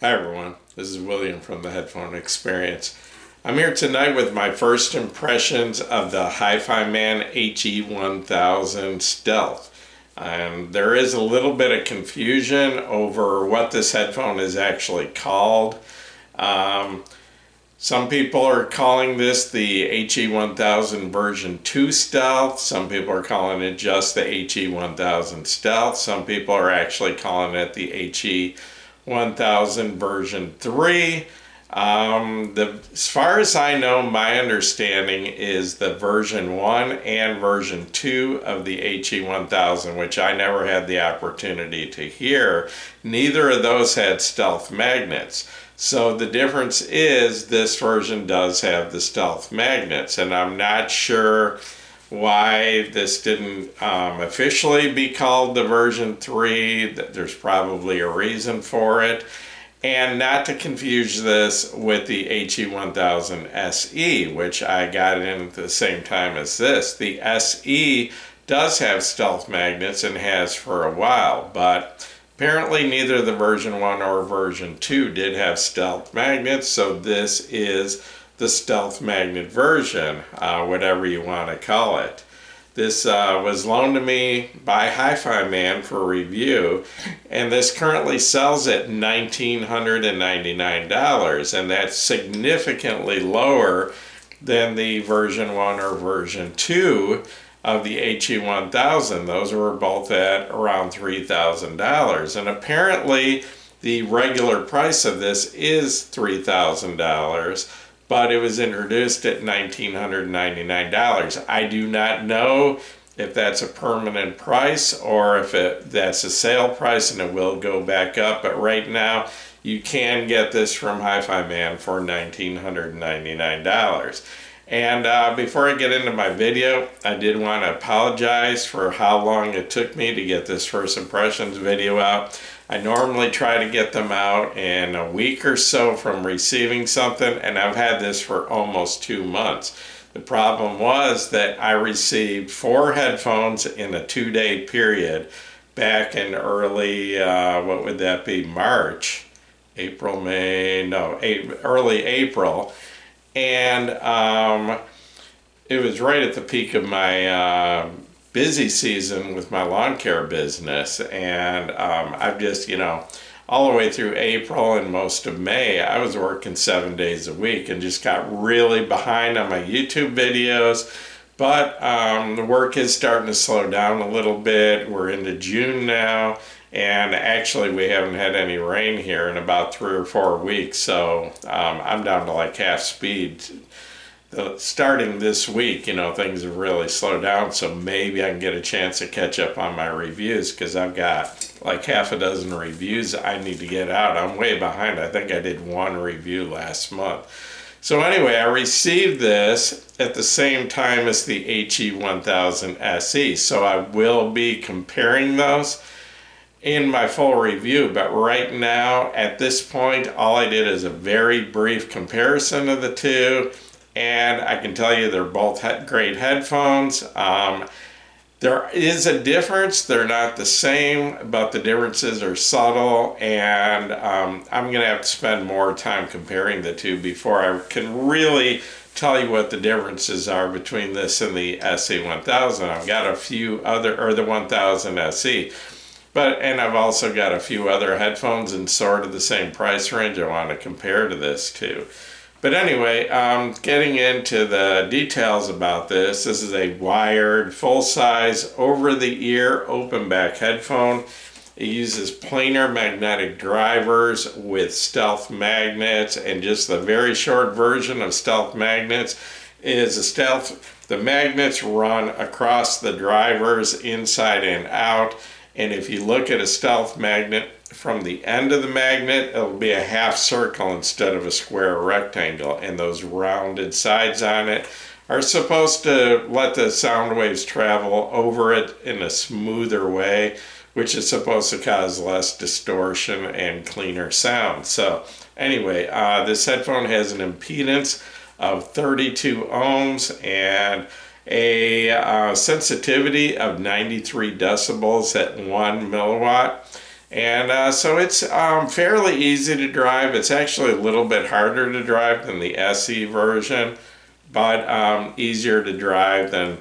Hi everyone, this is William from the Headphone Experience. I'm here tonight with my first impressions of the Hifiman HE-1000 Stealth. There is a little bit of confusion over what this headphone is actually called. Some people are calling this the HE-1000 version 2 Stealth. Some people are calling it just the HE-1000 Stealth. Some people are actually calling it the HE-1000 version 3. As far as I know, my understanding is the version 1 and version 2 of the HE-1000, which I never had the opportunity to hear. Neither of those had stealth magnets. So the difference is this version does have the stealth magnets, and I'm not sure why this didn't officially be called the version 3. There's probably a reason for it. And not to confuse this with the HE-1000 SE, which I got in at the same time as this. The SE does have stealth magnets and has for a while, but apparently neither the version 1 or version 2 did have stealth magnets, so this is the stealth magnet version, whatever you want to call it. This was loaned to me by Hifiman for review, and this currently sells at $1,999, and that's significantly lower than the version 1 or version 2 of the HE-1000. Those were both at around $3,000, and apparently the regular price of this is $3,000, but it was introduced at $1,999. I do not know if that's a permanent price or if that's a sale price and it will go back up, but right now you can get this from Hifiman for $1,999. And before I get into my video, I did want to apologize for how long it took me to get this first impressions video out. I normally try to get them out in a week or so from receiving something, and I've had this for almost 2 months. The problem was that I received 4 headphones in a 2-day period back in early, what would that be, March, April, May, no, early April. And it was right at the peak of my busy season with my lawn care business, and I've just, all the way through April and most of May, I was working 7 days a week and just got really behind on my YouTube videos. But the work is starting to slow down a little bit. We're into June now, and actually we haven't had any rain here in about 3 or 4 weeks, so I'm down to like half speed. Starting this week, things have really slowed down, so maybe I can get a chance to catch up on my reviews, because I've got like half a dozen reviews I need to get out. I'm way behind. I think I did 1 review last month. So anyway, I received this at the same time as the HE-1000 SE, so I will be comparing those in my full review, but right now, at this point, all I did is a very brief comparison of the two, and I can tell you they're both great headphones. There is a difference. They're not the same, but the differences are subtle, and I'm going to have to spend more time comparing the two before I can really tell you what the differences are between this and the SE-1000. I've got a few other, or the 1000 SE. And I've also got a few other headphones in sort of the same price range I want to compare to this too. But anyway, getting into the details about this, this is a wired, full-size, over-the-ear, open-back headphone. It uses planar magnetic drivers with stealth magnets, and just the very short version of stealth magnets is the magnets run across the drivers inside and out. And if you look at a stealth magnet, from the end of the magnet, it'll be a half circle instead of a square rectangle. And those rounded sides on it are supposed to let the sound waves travel over it in a smoother way, which is supposed to cause less distortion and cleaner sound. So anyway, this headphone has an impedance of 32 ohms and a sensitivity of 93 decibels at 1 milliwatt. And so it's fairly easy to drive. It's actually a little bit harder to drive than the SE version, but easier to drive than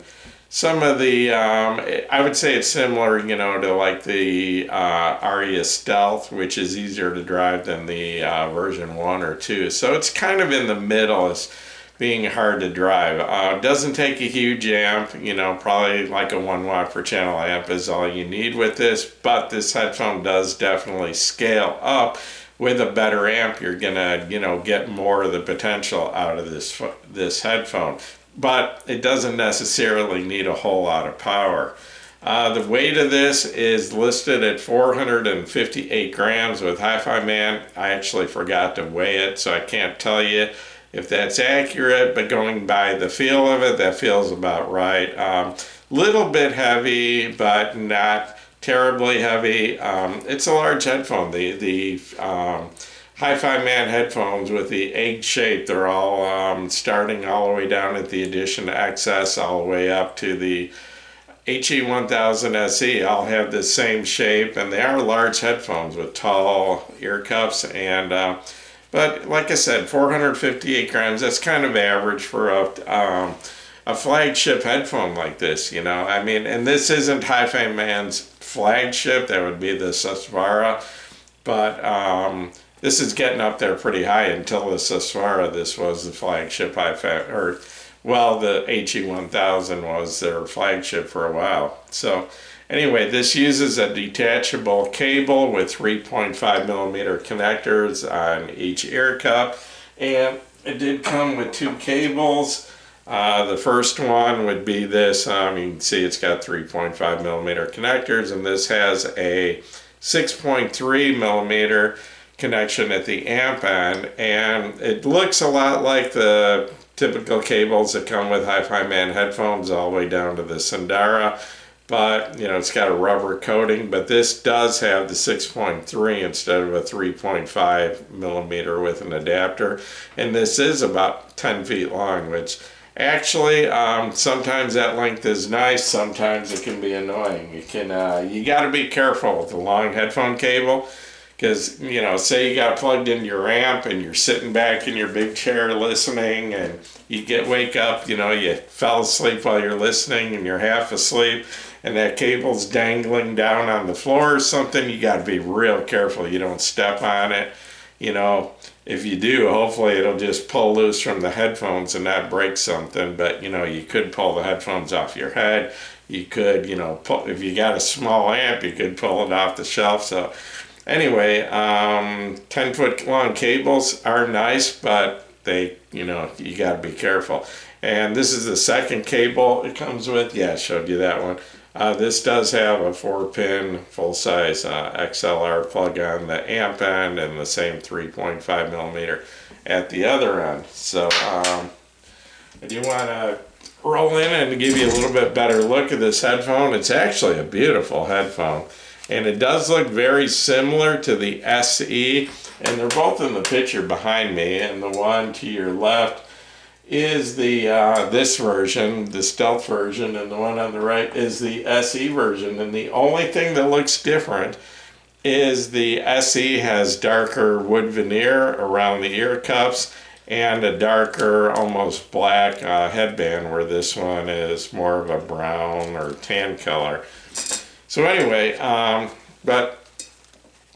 some of the, I would say it's similar, you know, to like the Aria Stealth, which is easier to drive than the version 1 or 2. So it's kind of in the middle as being hard to drive. Doesn't take a huge amp, you know, probably like a 1 watt per channel amp is all you need with this, but this headphone does definitely scale up. With a better amp, you're gonna, you know, get more of the potential out of this headphone. But it doesn't necessarily need a whole lot of power. The weight of this is listed at 458 grams with Hifiman. I actually forgot to weigh it, so I can't tell you if that's accurate, but going by the feel of it, that feels about right. Little bit heavy, but not terribly heavy. It's a large headphone. The Hifiman headphones with the egg shape, they're all starting all the way down at the Edition XS all the way up to the HE-1000 SE all have the same shape, and they are large headphones with tall ear cups. And but like I said, 458 grams, that's kind of average for a flagship headphone like this, you know. I mean, and this isn't Hifiman's flagship, that would be the Susvara, but this is getting up there pretty high. Until the Susvara, this was the flagship the HE-1000 was their flagship for a while. So anyway, this uses a detachable cable with 3.5 millimeter connectors on each ear cup, and it did come with 2 cables. The first one would be this. You can see it's got 3.5 millimeter connectors, and this has a 6.3 millimeter connection at the amp end, and it looks a lot like the typical cables that come with Hifiman headphones all the way down to the Sundara, but you know, it's got a rubber coating. But this does have the 6.3 instead of a 3.5 millimeter with an adapter, and this is about 10 feet long, which actually sometimes that length is nice, sometimes it can be annoying. You got to be careful with the long headphone cable, because, you know, say you got plugged into your amp and you're sitting back in your big chair listening, and you wake up, you know, you fell asleep while you're listening and you're half asleep, and that cable's dangling down on the floor or something. You got to be real careful you don't step on it. You know, if you do, hopefully it'll just pull loose from the headphones and not break something. But, you know, you could pull the headphones off your head. You could, you know, if you got a small amp, you could pull it off the shelf. So anyway, 10-foot long cables are nice, but they, you know, you got to be careful. And this is the second cable it comes with. Yeah, I showed you that one. This does have a 4-pin full-size XLR plug on the amp end, and the same 3.5 millimeter at the other end. So I do want to roll in and give you a little bit better look at this headphone. It's actually a beautiful headphone, and it does look very similar to the SE, and they're both in the picture behind me, and the one to your left is the this version, the Stealth version, and the one on the right is the SE version. And the only thing that looks different is the SE has darker wood veneer around the ear cups and a darker, almost black headband, where this one is more of a brown or tan color. So anyway, but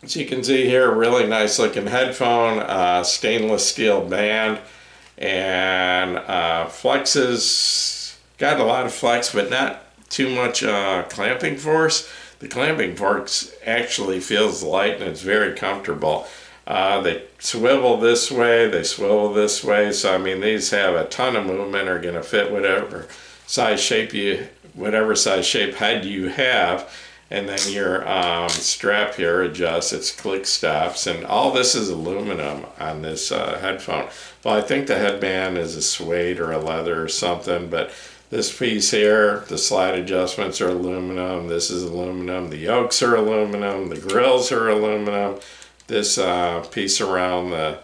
as you can see here, really nice looking headphone, stainless steel band, and flexes, got a lot of flex, but not too much clamping force. The clamping force actually feels light, and it's very comfortable. They swivel this way, they swivel this way, so I mean, these have a ton of movement, are going to fit whatever size shape head you have. And then your strap here adjusts, its click stops, and all this is aluminum on this headphone. Well, I think the headband is a suede or a leather or something, but this piece here, the slide adjustments are aluminum, this is aluminum, the yokes are aluminum, the grills are aluminum, this piece around the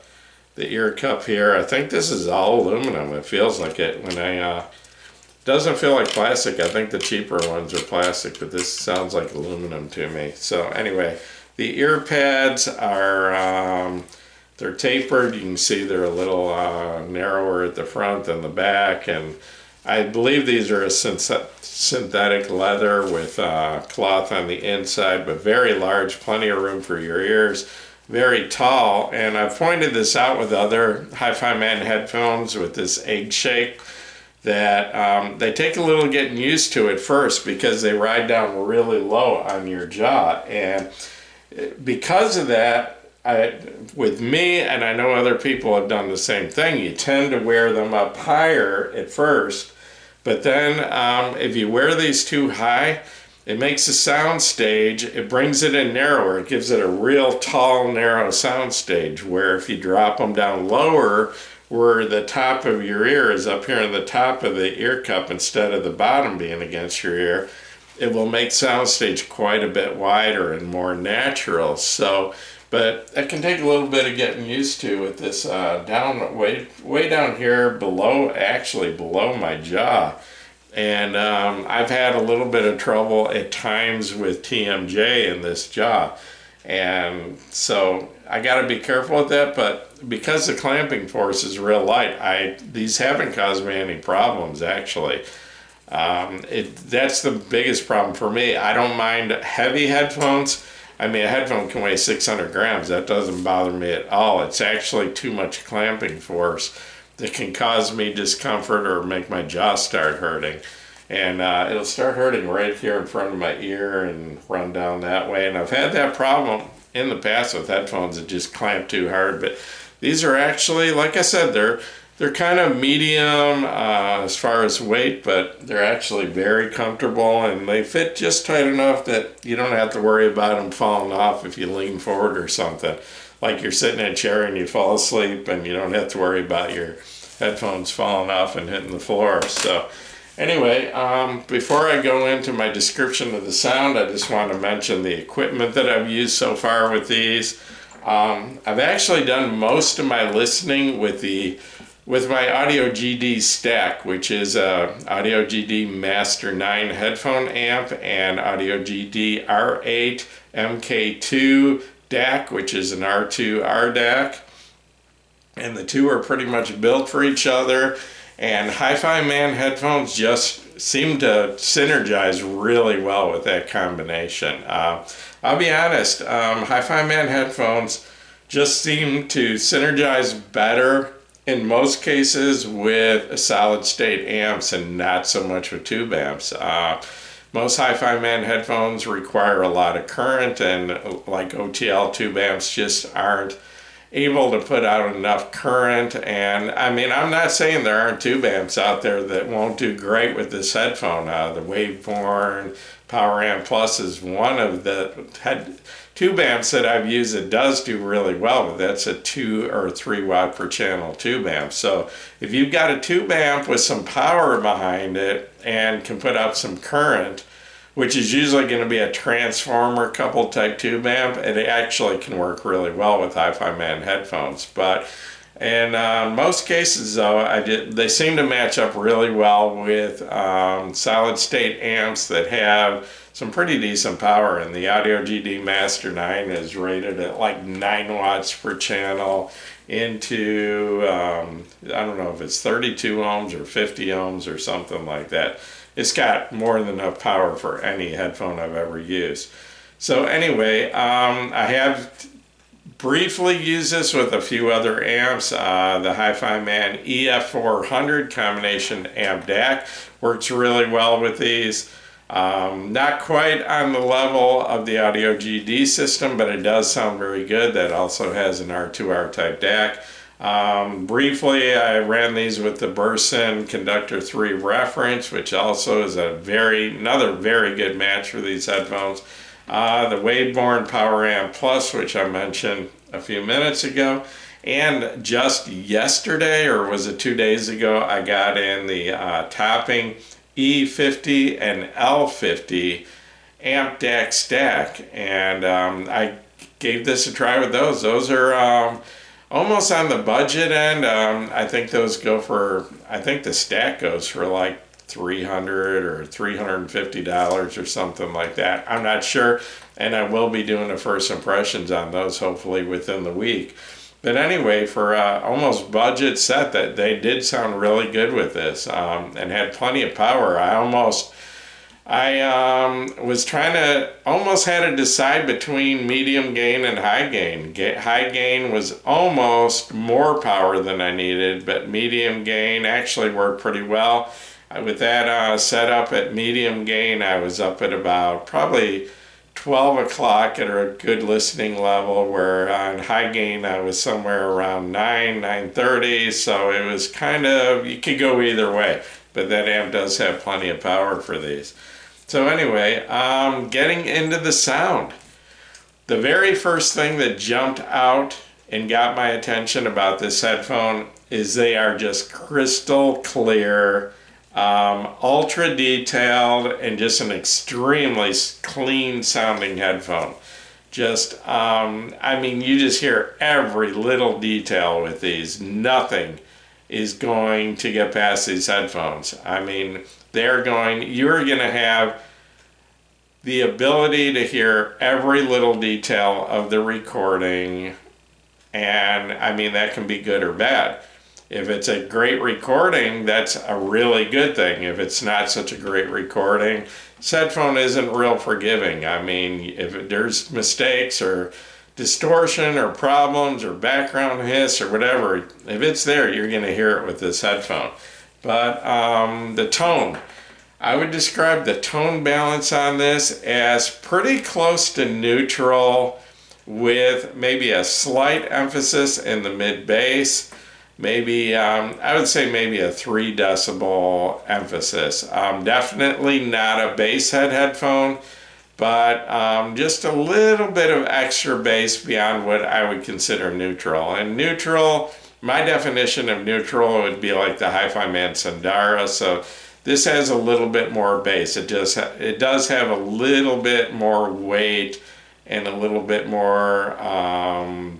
ear cup here, I think this is all aluminum. It feels like it when I doesn't feel like plastic. I think the cheaper ones are plastic, but this sounds like aluminum to me. So anyway, The ear pads are they're tapered. You can see they're a little narrower at the front than the back, and I believe these are a synthetic leather with cloth on the inside, but very large, plenty of room for your ears, very tall. And I've pointed this out with other Hifiman headphones with this egg shape, that they take a little getting used to at first because they ride down really low on your jaw. And because of that, with me, and I know other people have done the same thing, you tend to wear them up higher at first, but then if you wear these too high, it makes the sound stage, it brings it in narrower, it gives it a real tall, narrow sound stage, where if you drop them down lower, where the top of your ear is up here in the top of the ear cup instead of the bottom being against your ear, it will make soundstage quite a bit wider and more natural. So, but it can take a little bit of getting used to with this way down here below, actually below my jaw. And I've had a little bit of trouble at times with TMJ in this jaw. And so I got to be careful with that, but because the clamping force is real light, these haven't caused me any problems, actually. That's the biggest problem for me. I don't mind heavy headphones. I mean, a headphone can weigh 600 grams. That doesn't bother me at all. It's actually too much clamping force that can cause me discomfort or make my jaw start hurting. And it'll start hurting right here in front of my ear and run down that way. And I've had that problem in the past with headphones that just clamp too hard. But these are actually, like I said, they're kind of medium as far as weight, but they're actually very comfortable, and they fit just tight enough that you don't have to worry about them falling off if you lean forward or something. Like you're sitting in a chair and you fall asleep, and you don't have to worry about your headphones falling off and hitting the floor. So anyway, before I go into my description of the sound, I just want to mention the equipment that I've used so far with these. I've actually done most of my listening with my Audio GD stack, which is a Audio GD Master 9 headphone amp and Audio GD R8 MK2 DAC, which is an R2 RDAC. And the two are pretty much built for each other. And Hifiman headphones just seem to synergize really well with that combination. I'll be honest, Hifiman headphones just seem to synergize better in most cases with solid state amps and not so much with tube amps. Most Hifiman headphones require a lot of current, and like OTL tube amps just aren't able to put out enough current. And I mean, I'm not saying there aren't tube amps out there that won't do great with this headphone. The Waveborn Power Amp Plus is one of the tube amps that I've used that does do really well, but that's a 2 or 3 watt per channel tube amp. So if you've got a tube amp with some power behind it and can put out some current, which is usually going to be a transformer coupled type tube amp, it actually can work really well with Hifiman headphones. But in most cases, though, they seem to match up really well with solid state amps that have some pretty decent power. And the Audio GD Master 9 is rated at like 9 watts per channel into, I don't know if it's 32 ohms or 50 ohms or something like that. It's got more than enough power for any headphone I've ever used. So anyway, I have briefly used this with a few other amps. The Hifiman EF400 combination amp DAC works really well with these. Not quite on the level of the Audio GD system, but it does sound very good. That also has an R2R type DAC. Briefly, I ran these with the Burson Conductor 3 reference, which also is another very good match for these headphones. The Waveborn Power Amp Plus, which I mentioned a few minutes ago. And just yesterday, or was it 2 days ago, I got in the Topping E50 and L50 amp DAC stack. And I gave this a try with those. Those are almost on the budget end. I think those go for, I think the stack goes for like $300 or $350 or something like that. I'm not sure, and I will be doing the first impressions on those hopefully within the week. But anyway, for almost budget set, that they did sound really good with this, and had plenty of power. I was trying to, almost had to decide between medium gain and high gain. High gain was almost more power than I needed, but medium gain actually worked pretty well. With that setup at medium gain, I was up at about probably 12 o'clock at a good listening level, where on high gain I was somewhere around 9:30, so it was kind of, you could go either way, but that amp does have plenty of power for these. So anyway, getting into the sound. The very first thing that jumped out and got my attention about this headphone is they are just crystal clear, ultra detailed, and just an extremely clean sounding headphone. Just, I mean, you just hear every little detail with these. Nothing is going to get past these headphones. I mean, you're going to have the ability to hear every little detail of the recording, and I mean, that can be good or bad. If it's a great recording, that's a really good thing. If it's not such a great recording, this headphone isn't real forgiving. I mean, if there's mistakes or distortion or problems or background hiss or whatever, if it's there, you're going to hear it with this headphone. But the tone, I would describe the tone balance on this as pretty close to neutral, with maybe a slight emphasis in the mid bass. Maybe, I would say maybe a 3 decibel emphasis. Definitely not a bass head headphone, but just a little bit of extra bass beyond what I would consider neutral. And neutral, my definition of neutral would be like the Hifiman Sandara. So this has a little bit more bass. It does have a little bit more weight and a little bit more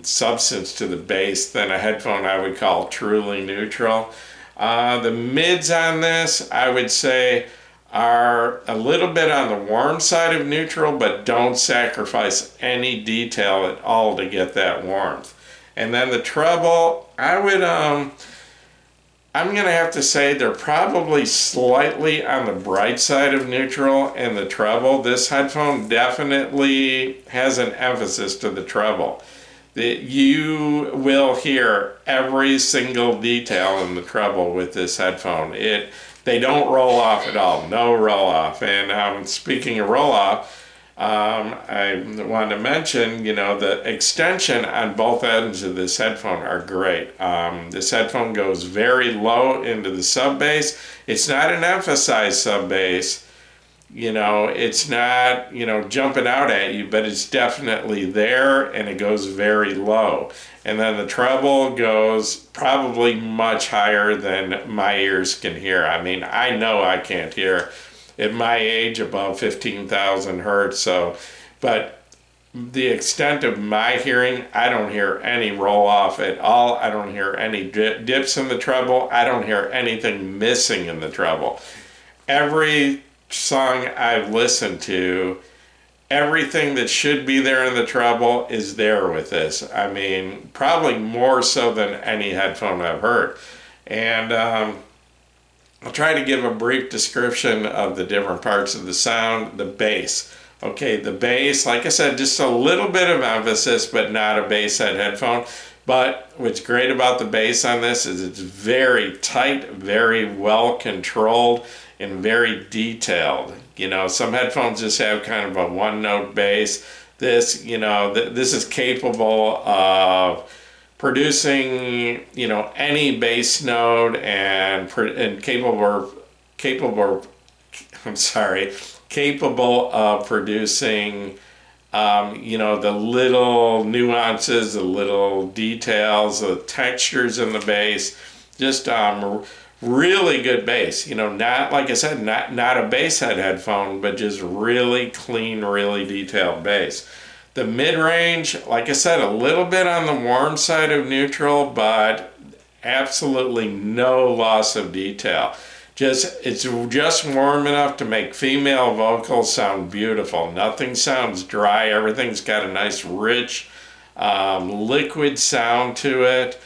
substance to the bass than a headphone I would call truly neutral. The mids on this, I would say, are a little bit on the warm side of neutral, but don't sacrifice any detail at all to get that warmth. And then the treble, I'm going to have to say they're probably slightly on the bright side of neutral and the treble. This headphone definitely has an emphasis to the treble. You will hear every single detail in the treble with this headphone. They don't roll off at all, no roll off. And speaking of roll off, I want to mention, the extension on both ends of this headphone are great. This headphone goes very low into the sub bass. It's not an emphasized sub bass. It's not, jumping out at you, but it's definitely there, and it goes very low. And then the treble goes probably much higher than my ears can hear. I mean, I know I can't hear at my age above 15,000 hertz. But the extent of my hearing, I don't hear any roll off at all. I don't hear any dips in the treble. I don't hear anything missing in the treble. Every song I've listened to, everything that should be there in the treble is there with this. I mean, probably more so than any headphone I've heard. And I'll try to give a brief description of the different parts of the sound. The bass. Okay, the bass, like I said, just a little bit of emphasis, but not a bass head headphone. But what's great about the bass on this is it's very tight, very well controlled, and very detailed. Some headphones just have kind of a one-note bass. This, this is capable of producing, any bass note and capable of producing, the little nuances, the little details, the textures in the bass. Just really good bass. Not, like I said, not a bass head headphone, but just really clean, really detailed bass. The mid-range, like I said, a little bit on the warm side of neutral, but absolutely no loss of detail. It's just warm enough to make female vocals sound beautiful. Nothing sounds dry. Everything's got a nice rich liquid sound to it.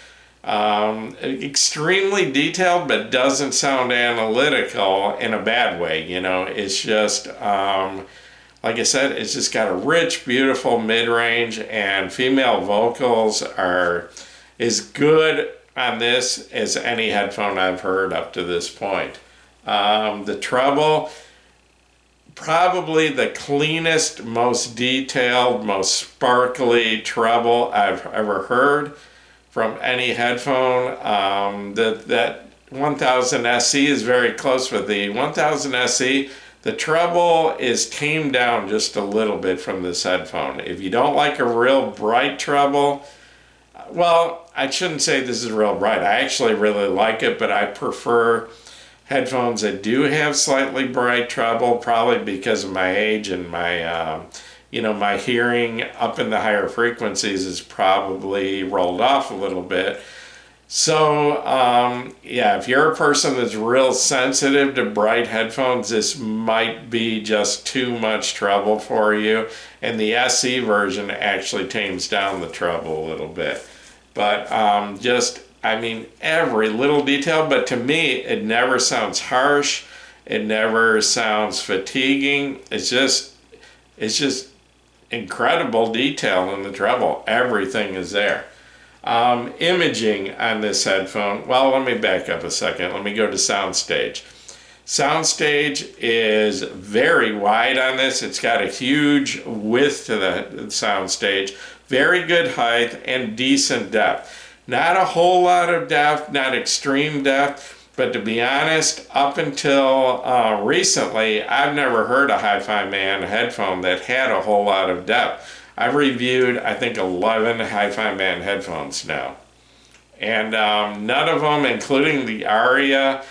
Extremely detailed, but doesn't sound analytical in a bad way. You know, it's just like I said, it's just got a rich, beautiful mid-range, and female vocals are as good on this as any headphone I've heard up to this point. The treble, probably the cleanest, most detailed, most sparkly treble I've ever heard from any headphone. That 1000 SE is very close with the 1000 SE. The treble is tamed down just a little bit from this headphone. If you don't like a real bright treble, well, I shouldn't say this is real bright. I actually really like it, but I prefer headphones that do have slightly bright treble, probably because of my age and my, my hearing up in the higher frequencies is probably rolled off a little bit. So, yeah, if you're a person that's real sensitive to bright headphones, this might be just too much treble for you. And the SE version actually tames down the treble a little bit. But every little detail, but to me, it never sounds harsh. It never sounds fatiguing. It's just incredible detail in the treble. Everything is there. Imaging on this headphone, well, let me back up a second. Let me go to Soundstage. Soundstage is very wide on this. It's got a huge width to the Soundstage, very good height, and decent depth. Not a whole lot of depth, not extreme depth, but to be honest, up until recently, I've never heard a Hifiman headphone that had a whole lot of depth. I've reviewed, I think, 11 Hifiman headphones now. And none of them, including the Aria,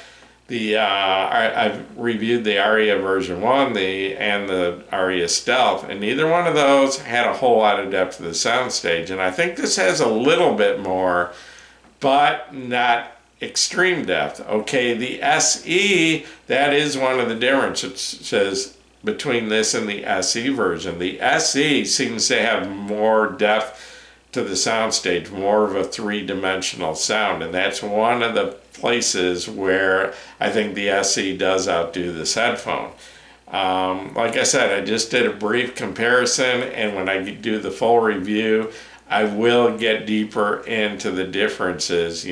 I've reviewed the Aria version 1 and the Aria Stealth, and neither one of those had a whole lot of depth to the soundstage. And I think this has a little bit more, but not extreme depth. Okay, the SE, that is one of the differences between this and the SE version. The SE seems to have more depth to the soundstage, more of a three-dimensional sound, and that's one of the places where I think the SE does outdo this headphone. Like I said, I just did a brief comparison, and when I do the full review, I will get deeper into the differences,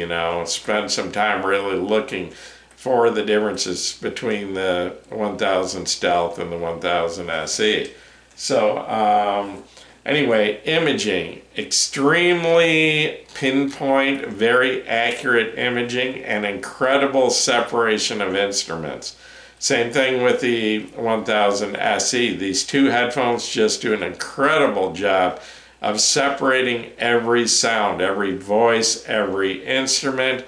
spend some time really looking for the differences between the 1000 Stealth and the 1000 SE. So anyway, imaging, extremely pinpoint, very accurate imaging, and incredible separation of instruments. Same thing with the 1000 SE. These two headphones just do an incredible job of separating every sound, every voice, every instrument.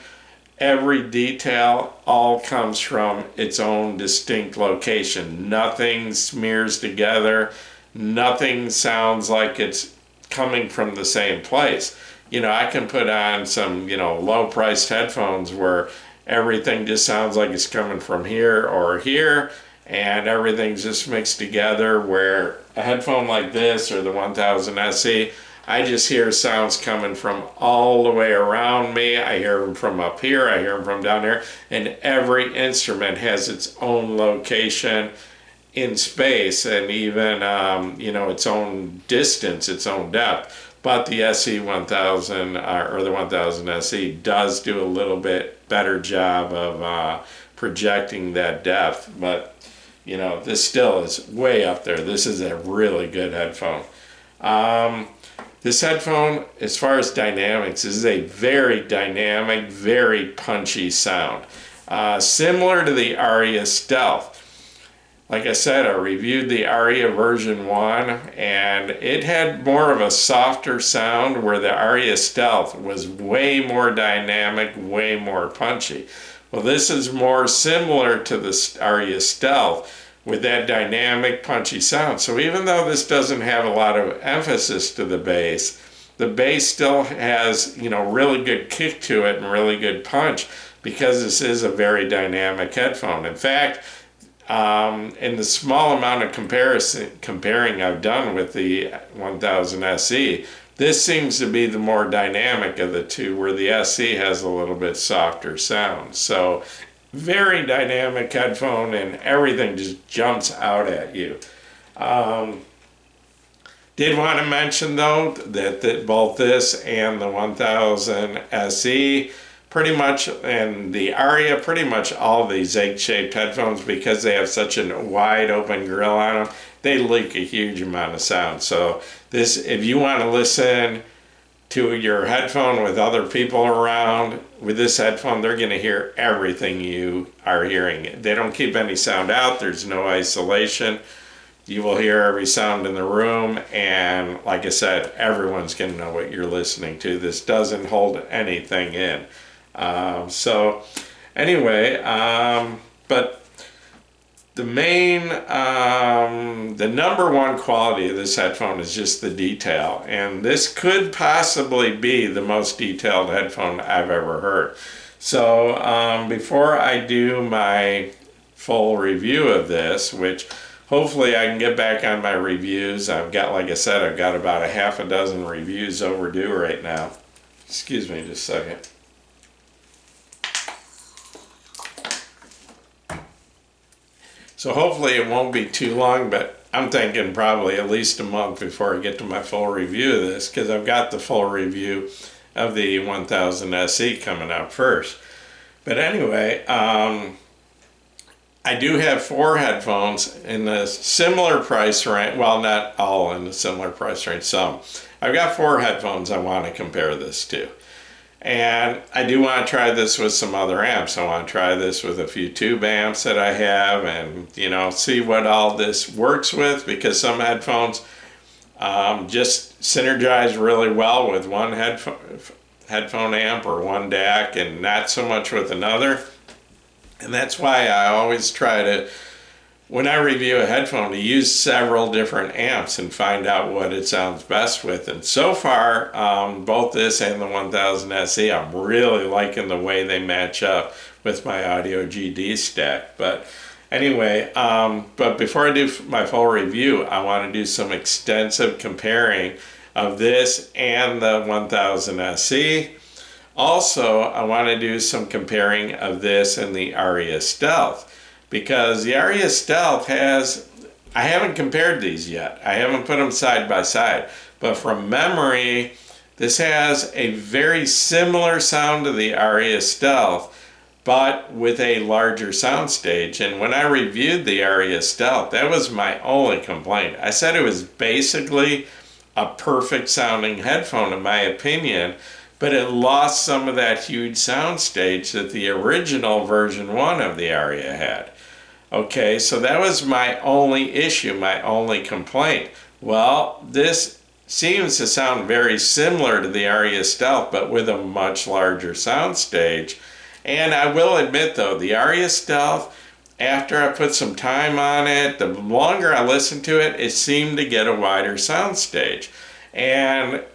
Every detail all comes from its own distinct location. Nothing smears together. Nothing sounds like it's coming from the same place. I can put on some, low-priced headphones where everything just sounds like it's coming from here or here, and everything's just mixed together, where a headphone like this or the 1000 SE, I just hear sounds coming from all the way around me. I hear them from up here, I hear them from down here, and every instrument has its own location in space, and even its own distance, its own depth. But the SE1000 or the 1000 SE does do a little bit better job of projecting that depth. But this still is way up there. This is a really good headphone. This headphone, as far as dynamics, is a very dynamic, very punchy sound. Similar to the Aria Stealth. Like I said, I reviewed the Aria version 1, and it had more of a softer sound, where the Aria Stealth was way more dynamic, way more punchy. Well, this is more similar to the Aria Stealth with that dynamic, punchy sound. So even though this doesn't have a lot of emphasis to the bass, the bass still has, you know, really good kick to it and really good punch, because this is a very dynamic headphone. In fact, in the small amount of comparing I've done with the 1000 SE, this seems to be the more dynamic of the two, where the SE has a little bit softer sound. So very dynamic headphone, and everything just jumps out at you. Did want to mention though that both this and the 1000 SE pretty much, and the Aria, pretty much all these egg-shaped headphones, because they have such a wide open grill on them, they leak a huge amount of sound. So this, if you want to listen to your headphone with other people around, with this headphone, they're going to hear everything you are hearing. They don't keep any sound out. There's no isolation. You will hear every sound in the room, and like I said, everyone's going to know what you're listening to. This doesn't hold anything in. So anyway, but the main, the number one quality of this headphone is just the detail, and this could possibly be the most detailed headphone I've ever heard. So before I do my full review of this, which hopefully I can get back on my reviews. I've got, like I said, I've got about a half a dozen reviews overdue right now. Excuse me just a second. So hopefully it won't be too long, but I'm thinking probably at least a month before I get to my full review of this, because I've got the full review of the 1000 SE coming out first. But anyway, I do have 4 headphones in a similar price range. Well, not all in a similar price range, some. I've got 4 headphones I want to compare this to. And I do want to try this with some other amps. I want to try this with a few tube amps that I have, and, you know, see what all this works with, because some headphones just synergize really well with one headphone amp or one DAC, and not so much with another. And that's why I always try to, when I review a headphone, to use several different amps and find out what it sounds best with. And so far, both this and the 1000 SE, I'm really liking the way they match up with my Audio GD stack. But anyway, but before I do my full review, I want to do some extensive comparing of this and the 1000 SE. Also, I want to do some comparing of this and the Aria Stealth, because the Aria Stealth has, I haven't compared these yet. I haven't put them side by side, but from memory, this has a very similar sound to the Aria Stealth, but with a larger soundstage. And when I reviewed the Aria Stealth, that was my only complaint. I said it was basically a perfect sounding headphone in my opinion, but it lost some of that huge soundstage that the original version 1 of the Aria had. Okay, so that was my only issue, my only complaint. Well, this seems to sound very similar to the Aria Stealth, but with a much larger soundstage. And I will admit though, the Aria Stealth, after I put some time on it, the longer I listened to it, it seemed to get a wider soundstage. And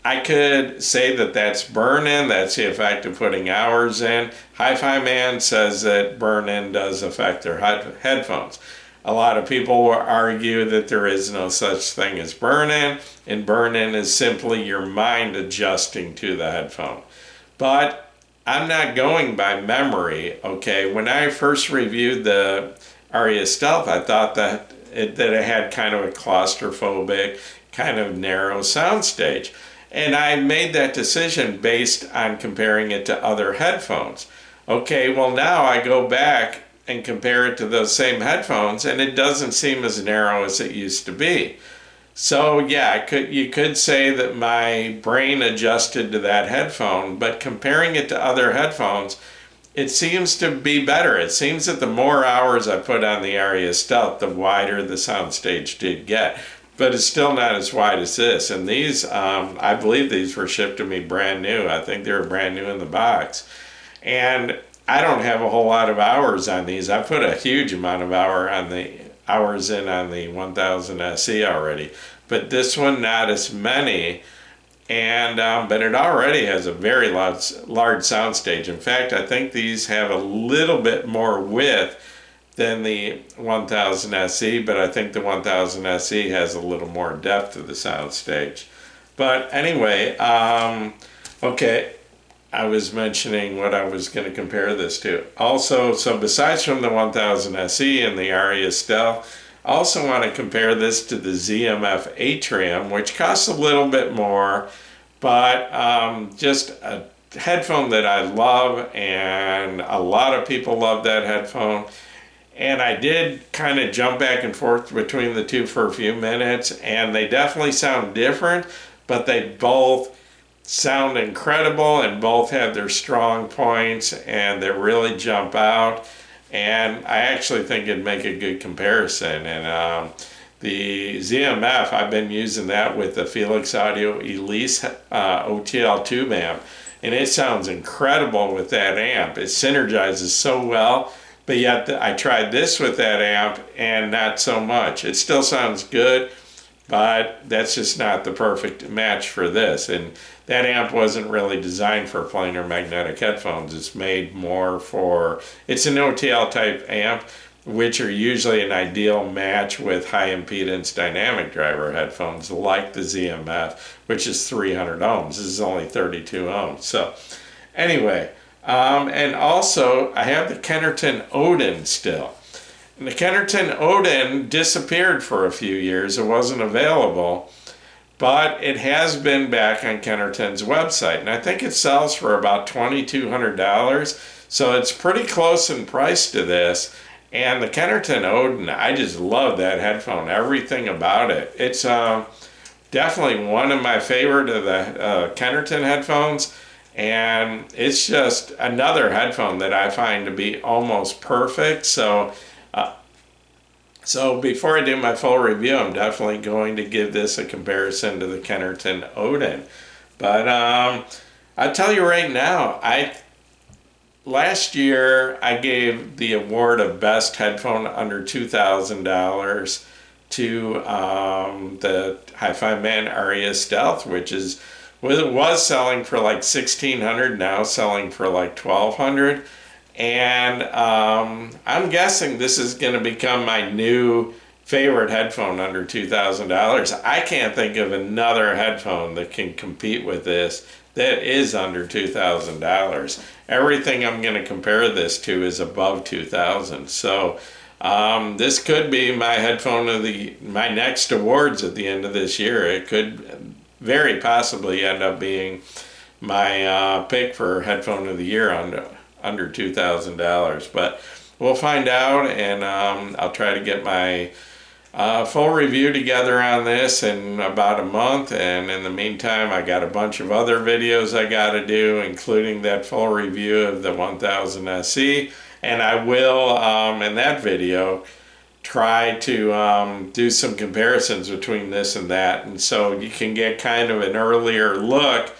I could say that that's burn-in, that's the effect of putting hours in. Hi-Fi Man says that burn-in does affect their headphones. A lot of people will argue that there is no such thing as burn-in, and burn-in is simply your mind adjusting to the headphone. But I'm not going by memory, okay? When I first reviewed the Aria Stealth, I thought that it had kind of a claustrophobic, kind of narrow soundstage. And I made that decision based on comparing it to other headphones. Okay, well now I go back and compare it to those same headphones, and it doesn't seem as narrow as it used to be. So yeah, you could say that my brain adjusted to that headphone, but comparing it to other headphones, it seems to be better. It seems that the more hours I put on the Aria Stealth, the wider the soundstage did get. But it's still not as wide as this. And these, I believe these were shipped to me brand new. I think they were brand new in the box. And I don't have a whole lot of hours on these. I put a huge amount of hours in on the 1000 SE already. But this one, not as many. and but it already has a very large sound stage. In fact, I think these have a little bit more width than the 1000 SE, but I think the 1000 SE has a little more depth to the sound stage. But anyway, okay, I was mentioning what I was going to compare this to. Also, so besides from the 1000 SE and the Aria Stealth, I also want to compare this to the ZMF Atrium, which costs a little bit more, but just a headphone that I love, and a lot of people love that headphone. And I did kind of jump back and forth between the two for a few minutes, and they definitely sound different, but they both sound incredible and both have their strong points and they really jump out. And I actually think it'd make a good comparison. And the ZMF, I've been using that with the Felix Audio Elise OTL tube amp, and it sounds incredible with that amp. It synergizes so well, but yet I tried this with that amp and not so much. It still sounds good, but that's just not the perfect match for this. And that amp wasn't really designed for planar magnetic headphones. It's made more for, it's an OTL type amp, which are usually an ideal match with high impedance dynamic driver headphones like the ZMF, which is 300 ohms. This is only 32 ohms. So anyway, and also I have the Kennerton Odin still. And the Kennerton Odin disappeared for a few years. It wasn't available, but it has been back on Kennerton's website. And I think it sells for about $2,200. So it's pretty close in price to this. And the Kennerton Odin, I just love that headphone, everything about it. It's definitely one of my favorite of the Kennerton headphones. And it's just another headphone that I find to be almost perfect. So before I do my full review, I'm definitely going to give this a comparison to the Kennerton Odin. But I'll tell you right now, last year I gave the award of best headphone under $2,000 to the Hifiman Aria Stealth, which was selling for like $1,600, now selling for like $1,200. And I'm guessing this is going to become my new favorite headphone under $2,000. I can't think of another headphone that can compete with this that is under $2,000. Everything I'm going to compare this to is above $2,000. So this could be my headphone of my next awards at the end of this year. It could very possibly end up being my pick for headphone of the year under $2,000, but we'll find out. And I'll try to get my full review together on this in about a month. And in the meantime, I got a bunch of other videos I got to do, including that full review of the 1000 SE. And I will, in that video, try to do some comparisons between this and that. And so you can get kind of an earlier look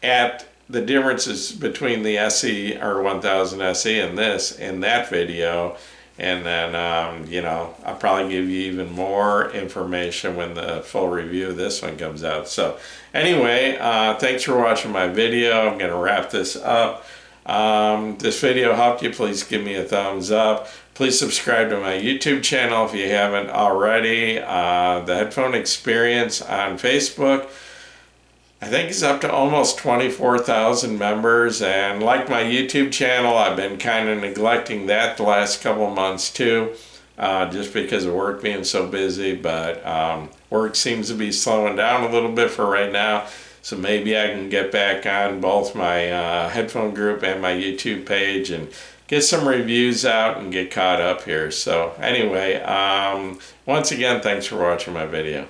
at the differences between the SE or 1000 SE and this in that video. And then, you know, I'll probably give you even more information when the full review of this one comes out. So anyway, thanks for watching my video. I'm going to wrap this up. This video helped you, please give me a thumbs up. Please subscribe to my YouTube channel if you haven't already. The Headphone Experience on Facebook, I think it's up to almost 24,000 members, and like my YouTube channel, I've been kind of neglecting that the last couple of months too, just because of work being so busy. But work seems to be slowing down a little bit for right now, so maybe I can get back on both my headphone group and my YouTube page and get some reviews out and get caught up here. So anyway, once again, thanks for watching my video.